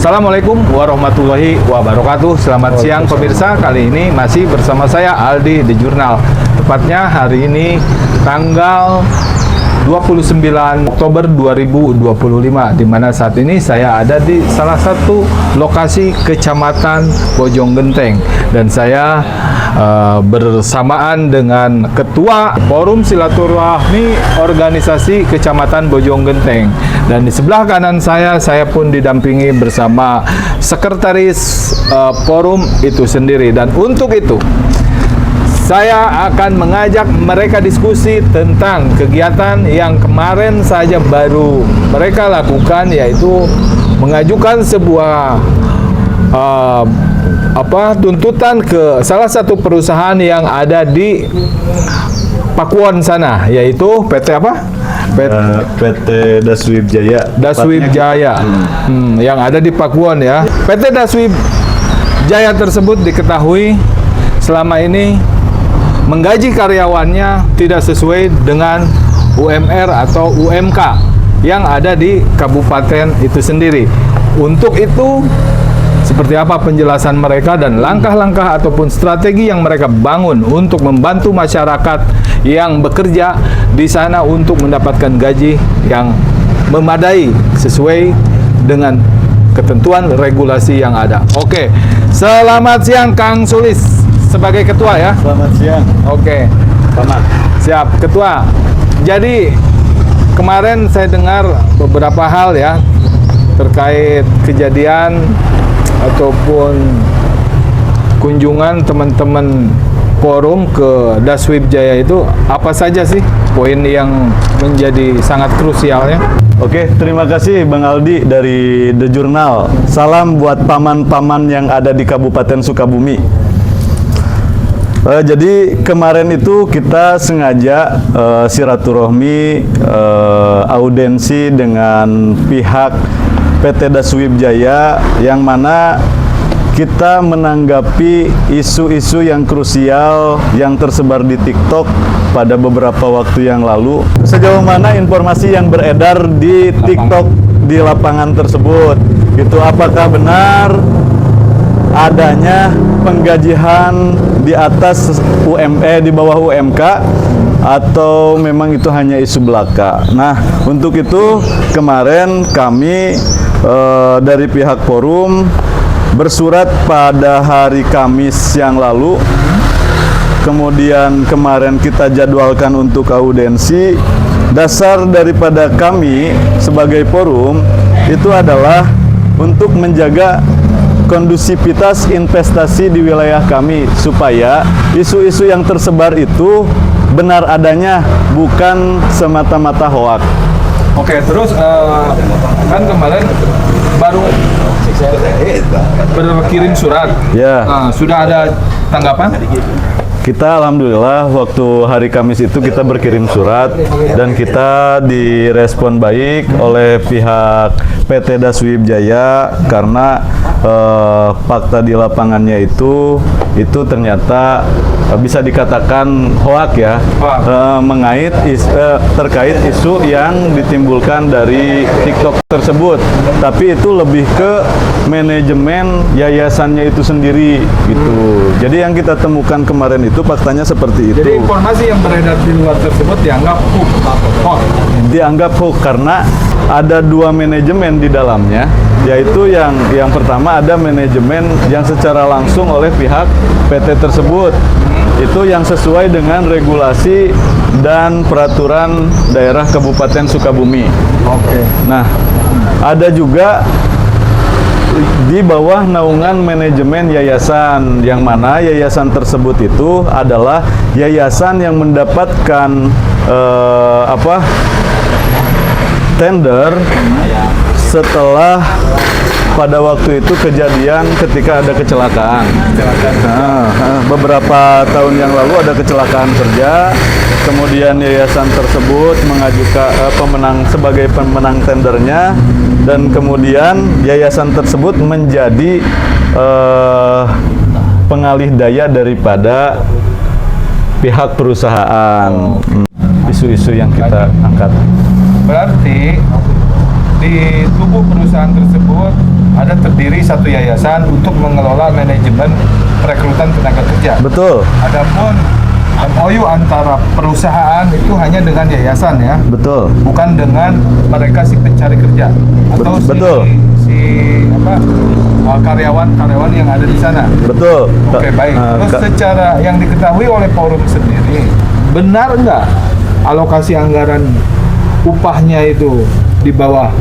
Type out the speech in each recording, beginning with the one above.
Assalamualaikum warahmatullahi wabarakatuh. Selamat siang pemirsa. Kali ini masih bersama saya Aldi The Jurnal. Tepatnya hari ini tanggal 29 Oktober 2025, di mana saat ini saya ada di salah satu lokasi Kecamatan Bojonggenteng, dan saya bersamaan dengan Ketua Forum Silaturahmi Organisasi Kecamatan Bojonggenteng, dan di sebelah kanan saya pun didampingi bersama Sekretaris Forum itu sendiri. Dan untuk itu saya akan mengajak mereka diskusi tentang kegiatan yang kemarin saja baru mereka lakukan, yaitu mengajukan sebuah tuntutan ke salah satu perusahaan yang ada di Pakuwon sana, yaitu PT apa? PT Daswib Jaya. Daswib Jaya, yang ada di Pakuwon ya. PT Daswib Jaya tersebut diketahui selama ini menggaji karyawannya tidak sesuai dengan UMR atau UMK yang ada di kabupaten itu sendiri. Untuk itu, seperti apa penjelasan mereka dan langkah-langkah ataupun strategi yang mereka bangun untuk membantu masyarakat yang bekerja di sana untuk mendapatkan gaji yang memadai sesuai dengan ketentuan regulasi yang ada. Oke, selamat siang Kang Sulis sebagai ketua ya. Selamat siang. Oke, Paman. siap ketua. Jadi kemarin saya dengar beberapa hal ya terkait kejadian ataupun kunjungan teman-teman forum ke Daswib Jaya. Itu apa saja sih poin yang menjadi sangat krusialnya? Oke, terima kasih Bang Aldi dari The Jurnal. Salam buat paman-paman yang ada di Kabupaten Sukabumi. Jadi kemarin itu kita sengaja silaturahmi audensi dengan pihak PT Daswib Jaya, yang mana kita menanggapi isu-isu yang krusial yang tersebar di TikTok pada beberapa waktu yang lalu. Sejauh mana informasi yang beredar di TikTok di lapangan tersebut, itu apakah benar adanya penggajian di atas di bawah UMK, atau memang itu hanya isu belaka. Nah, untuk itu kemarin kami dari pihak forum bersurat pada hari Kamis yang lalu. Kemudian kemarin kita jadwalkan untuk audensi. Dasar daripada kami sebagai forum itu adalah untuk menjaga kondusivitas investasi di wilayah kami, supaya isu-isu yang tersebar itu benar adanya, bukan semata-mata hoak. Oke, terus kan kemarin baru berkirim surat. Ya. Sudah ada tanggapan? Kita alhamdulillah waktu hari Kamis itu kita berkirim surat dan kita direspon baik oleh pihak PT Daswib Jaya, karena fakta di lapangannya itu ternyata bisa dikatakan hoak ya, terkait isu yang ditimbulkan dari TikTok tersebut. Tapi itu lebih ke manajemen yayasannya itu sendiri gitu. Jadi yang kita temukan kemarin itu faktanya seperti itu. Jadi informasi yang beredar di luar tersebut dianggap hoax. Dianggap hoax karena ada dua manajemen di dalamnya, yaitu yang pertama ada manajemen yang secara langsung oleh pihak PT tersebut. Itu yang sesuai dengan regulasi dan peraturan daerah Kabupaten Sukabumi. Oke. Nah, ada juga di bawah naungan manajemen yayasan, yang mana yayasan tersebut itu adalah yayasan yang mendapatkan tender setelah pada waktu itu kejadian ketika ada kecelakaan. Beberapa tahun yang lalu ada kecelakaan kerja, kemudian yayasan tersebut mengajukan sebagai pemenang tendernya, dan kemudian yayasan tersebut menjadi pengalih daya daripada pihak perusahaan. Isu-isu yang kita angkat. Berarti di tubuh perusahaan tersebut ada terdiri satu yayasan untuk mengelola manajemen perekrutan tenaga kerja. Betul. Adapun MOU antara perusahaan itu hanya dengan yayasan ya, Betul. bukan dengan mereka si pencari kerja atau Betul. karyawan-karyawan yang ada di sana. Betul. Oke, baik. Terus Kak, secara yang diketahui oleh forum sendiri, benar nggak alokasi anggaran upahnya itu di bawah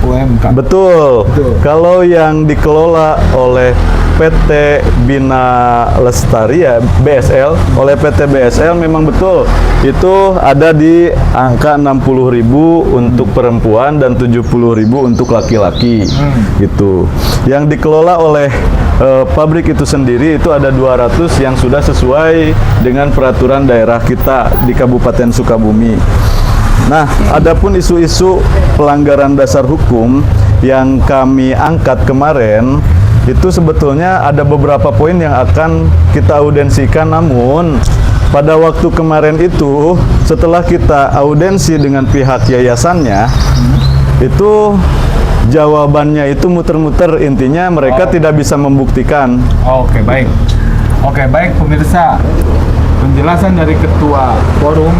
UMK? betul. Betul. Kalau yang dikelola oleh PT Bina Lestari ya BSL, oleh PT BSL memang betul itu ada di angka 60.000 untuk perempuan dan 70.000 untuk laki-laki. Gitu. Yang dikelola oleh pabrik itu sendiri itu ada 200 yang sudah sesuai dengan peraturan daerah kita di Kabupaten Sukabumi. Nah, adapun isu-isu pelanggaran dasar hukum yang kami angkat kemarin itu sebetulnya ada beberapa poin yang akan kita audensikan, namun pada waktu kemarin itu setelah kita audensi dengan pihak yayasannya itu jawabannya itu muter-muter, intinya mereka tidak bisa membuktikan. Oke, baik. Oke, baik pemirsa. Penjelasan dari ketua forum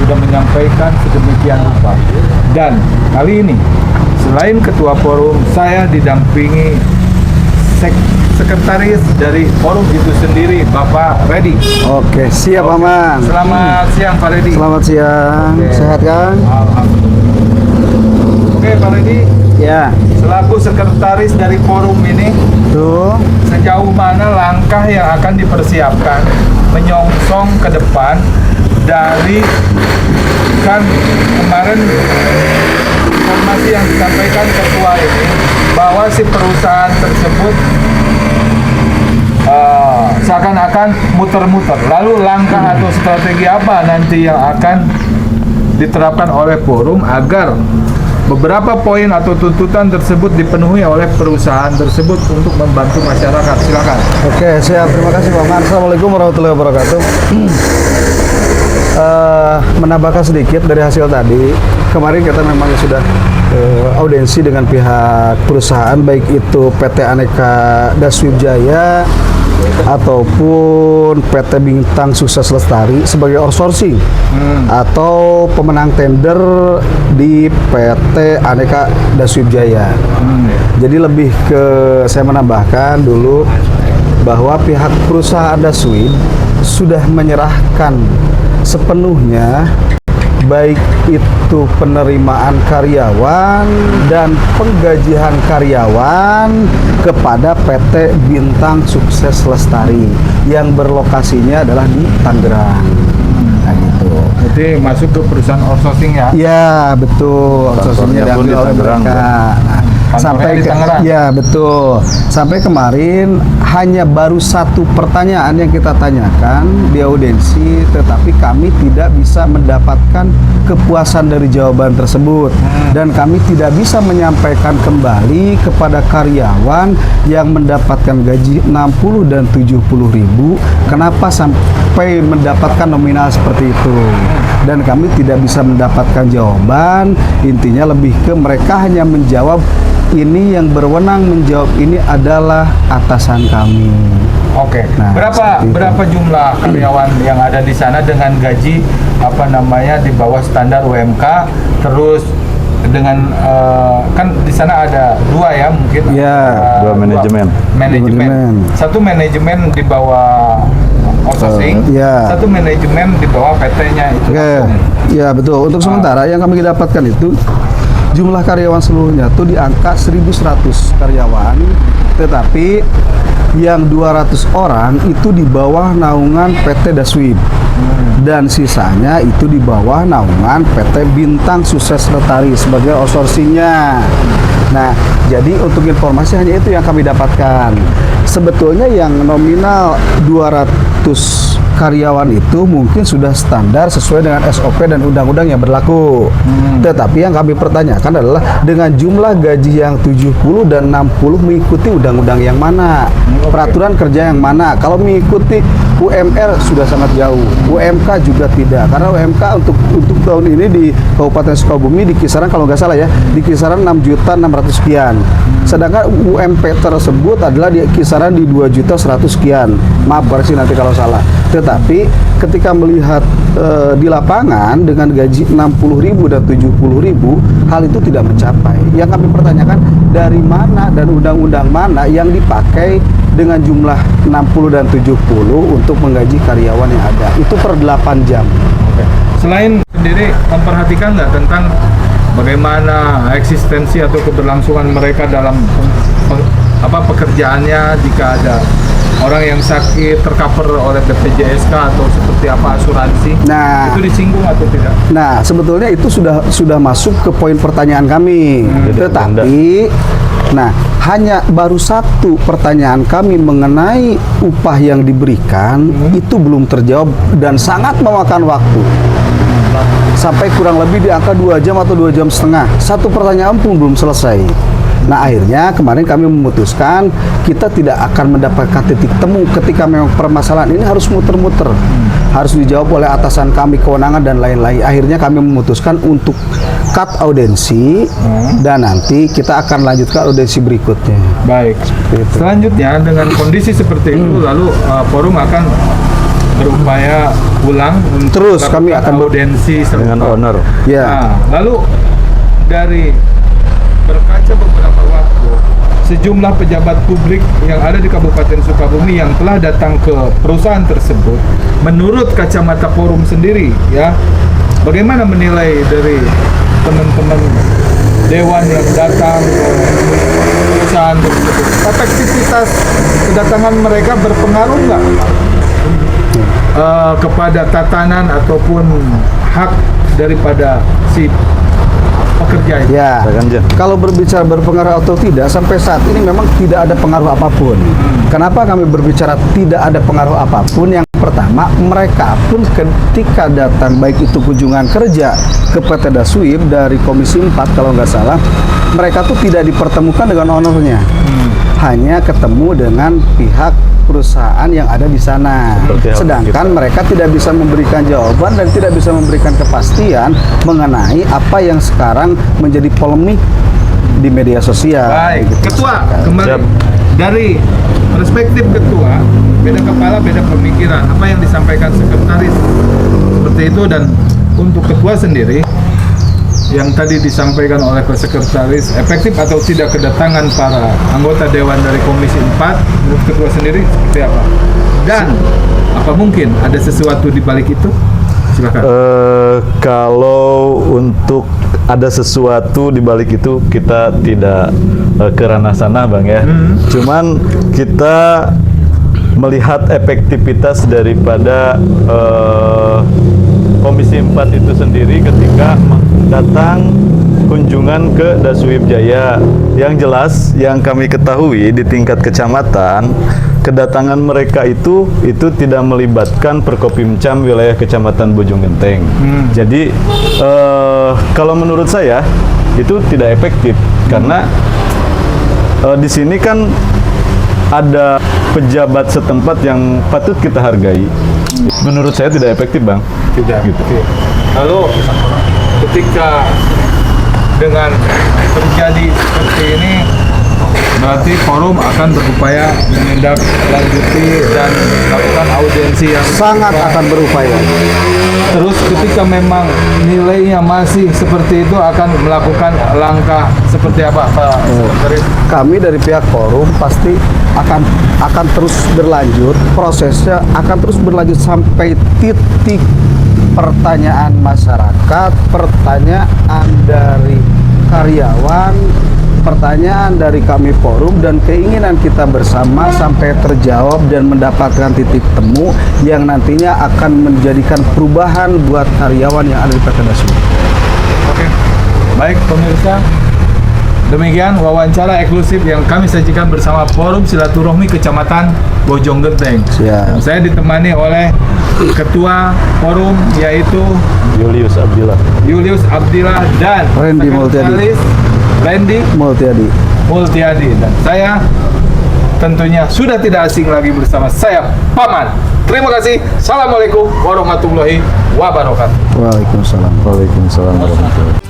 sudah menyampaikan sedemikian rupa. Dan kali ini selain ketua forum, saya didampingi sekretaris dari forum itu sendiri, Bapak Reddy. Oke, siap Aman. Selamat siang Pak Reddy. Selamat siang. Oke. Sehat kan? Oke Pak Reddy, Ya. selaku sekretaris dari forum ini, Tuh. sejauh mana langkah yang akan dipersiapkan menyongsong ke depan dari kan kemarin informasi yang disampaikan ketua ini bahwa si perusahaan tersebut seakan-akan muter-muter. Lalu langkah atau strategi apa nanti yang akan diterapkan oleh forum agar beberapa poin atau tuntutan tersebut dipenuhi oleh perusahaan tersebut untuk membantu masyarakat? Silakan. Oke, siap. Terima kasih Pak Man. Assalamualaikum warahmatullahi wabarakatuh. Menambahkan sedikit dari hasil tadi, kemarin kita memang sudah audensi dengan pihak perusahaan, baik itu PT Aneka Daswib Jaya ataupun PT Bintang Sukses Lestari sebagai outsourcing atau pemenang tender di PT Aneka Daswib Jaya. Jadi lebih ke saya menambahkan dulu bahwa pihak perusahaan Daswib sudah menyerahkan sepenuhnya baik itu penerimaan karyawan dan penggajian karyawan kepada PT Bintang Sukses Lestari yang berlokasinya adalah di Tangerang. Nah gitu. Jadi masuk ke perusahaan outsourcing ya? Ya betul. Outsourcingnya Kantornya pun diambil di oleh Tangerang, mereka. Nah, Kantornya di Tangerang? ya betul. Sampai kemarin hanya baru satu pertanyaan yang kita tanyakan di audensi, tetapi kami tidak bisa mendapatkan kepuasan dari jawaban tersebut, dan kami tidak bisa menyampaikan kembali kepada karyawan yang mendapatkan gaji 60 dan 70 ribu kenapa sampai mendapatkan nominal seperti itu, dan kami tidak bisa mendapatkan jawaban. Intinya lebih ke mereka hanya menjawab ini yang berwenang menjawab ini adalah atasan kami. Oke. Nah, seperti itu. Berapa jumlah karyawan yang ada di sana dengan gaji di bawah standar UMK, terus dengan kan di sana ada dua ya mungkin. Ya, dua manajemen. Manajemen. Satu manajemen di bawah outsourcing, ya. satu manajemen di bawah PT-nya itu. Oke, ya betul. Untuk sementara yang kami dapatkan itu jumlah karyawan seluruhnya tuh di angka 1.100 karyawan, tetapi yang 200 orang itu di bawah naungan PT Daswib, dan sisanya itu di bawah naungan PT Bintang Sukses Lestari sebagai outsourcingnya. Nah, jadi untuk informasi hanya itu yang kami dapatkan. Sebetulnya yang nominal 200 karyawan itu mungkin sudah standar sesuai dengan SOP dan undang-undang yang berlaku. Tetapi yang kami pertanyakan adalah dengan jumlah gaji yang 70 dan 60 mengikuti undang-undang yang mana? Peraturan kerja yang mana? Kalau mengikuti UMR sudah sangat jauh, UMK juga tidak, karena UMK untuk tahun ini di Kabupaten Sukabumi di kisaran, kalau nggak salah ya, di kisaran 6.600.000 sekian. Sedangkan UMP tersebut adalah di kisaran di 2.100.000 sekian. Maaf koreksi nanti kalau salah. Tetapi ketika melihat di lapangan dengan gaji 60.000 dan 70.000, hal itu tidak mencapai. Yang kami pertanyakan, dari mana dan undang-undang mana yang dipakai dengan jumlah 60 dan 70 untuk menggaji karyawan yang ada? Itu per 8 jam. Oke. Selain sendiri memperhatikan nggak tentang bagaimana eksistensi atau keberlangsungan mereka dalam pekerjaannya, jika ada orang yang sakit tercover oleh BPJSK atau seperti apa asuransi, Nah, itu disinggung atau tidak? Nah, sebetulnya itu sudah masuk ke poin pertanyaan kami. Tetapi, nah, hanya baru satu pertanyaan kami mengenai upah yang diberikan itu belum terjawab dan sangat memakan waktu. Sampai kurang lebih di angka 2 jam atau 2 jam setengah. Satu pertanyaan pun belum selesai. Nah, akhirnya kemarin kami memutuskan kita tidak akan mendapatkan titik temu ketika memang permasalahan ini harus muter-muter. Harus dijawab oleh atasan kami, kewenangan dan lain-lain. Akhirnya kami memutuskan untuk cut audensi dan nanti kita akan lanjutkan audensi berikutnya. Baik. itu. Selanjutnya dengan kondisi seperti itu, lalu forum akan berupaya ulang untuk Terus kami melakukan akan audensi dengan serupa. owner. Ya. Nah, lalu dari berkaca beberapa waktu, sejumlah pejabat publik yang ada di Kabupaten Sukabumi yang telah datang ke perusahaan tersebut, menurut kacamata forum sendiri, ya, bagaimana menilai dari teman-teman dewan yang datang ke perusahaan tersebut? Efektivitas kedatangan mereka berpengaruh nggak kepada tatanan ataupun hak daripada si pekerja itu? Ya, Silakan, Jen. kalau berbicara berpengaruh atau tidak, sampai saat ini memang tidak ada pengaruh apapun. Kenapa kami berbicara tidak ada pengaruh apapun? Yang pertama, mereka pun ketika datang, baik itu kunjungan kerja ke PT Daswib dari Komisi 4 kalau nggak salah, mereka tuh tidak dipertemukan dengan ownernya. Hanya ketemu dengan pihak perusahaan yang ada di sana. Seperti hal Sedangkan mereka tidak bisa memberikan jawaban dan tidak bisa memberikan kepastian mengenai apa yang sekarang menjadi polemik di media sosial. Baik, Gitu. Ketua, kembali Siap. dari perspektif Ketua, beda kepala, beda pemikiran. Apa yang disampaikan sekretaris seperti itu, dan untuk Ketua sendiri yang tadi disampaikan oleh sekretaris, efektif atau tidak kedatangan para anggota dewan dari Komisi 4, menurut Ketua sendiri seperti apa? Dan apa mungkin ada sesuatu di balik itu? Silakan. Kalau untuk ada sesuatu di balik itu, kita tidak ke ranah sana, Bang, ya. Cuman kita melihat efektivitas daripada Komisi 4 itu sendiri ketika datang kunjungan ke Daswib Jaya. Yang jelas yang kami ketahui di tingkat kecamatan, kedatangan mereka itu tidak melibatkan Perkopimcam wilayah Kecamatan Bojonggenteng. Jadi kalau menurut saya itu tidak efektif karena di sini kan ada pejabat setempat yang patut kita hargai. Menurut saya tidak efektif, Bang. Tidak. Gitu. Oke. Lalu ketika dengan terjadi seperti ini, berarti forum akan berupaya menindaklanjuti dan melakukan audiensi yang Sangat akan berupaya. terus. Ketika memang nilainya masih seperti itu, akan melakukan langkah seperti apa, Pak Sekretaris? Kami dari pihak forum pasti akan terus berlanjut, prosesnya akan terus berlanjut sampai titik pertanyaan masyarakat, pertanyaan dari karyawan, pertanyaan dari kami forum, dan keinginan kita bersama sampai terjawab dan mendapatkan titik temu yang nantinya akan menjadikan perubahan buat karyawan yang ada di PT Daswib. Oke, baik pemirsa, demikian wawancara eksklusif yang kami sajikan bersama Forum Silaturahmi Kecamatan Bojonggenteng. Siap. Saya ditemani oleh Ketua Forum, yaitu Julius Abdillah dan Randy Multiadi. Sekretaris Randy Multiadi. Multiadi, dan saya tentunya sudah tidak asing lagi bersama saya Paman. Terima kasih. Assalamualaikum warahmatullahi wabarakatuh. Waalaikumsalam. Waalaikumsalam warahmatullahi wabarakatuh.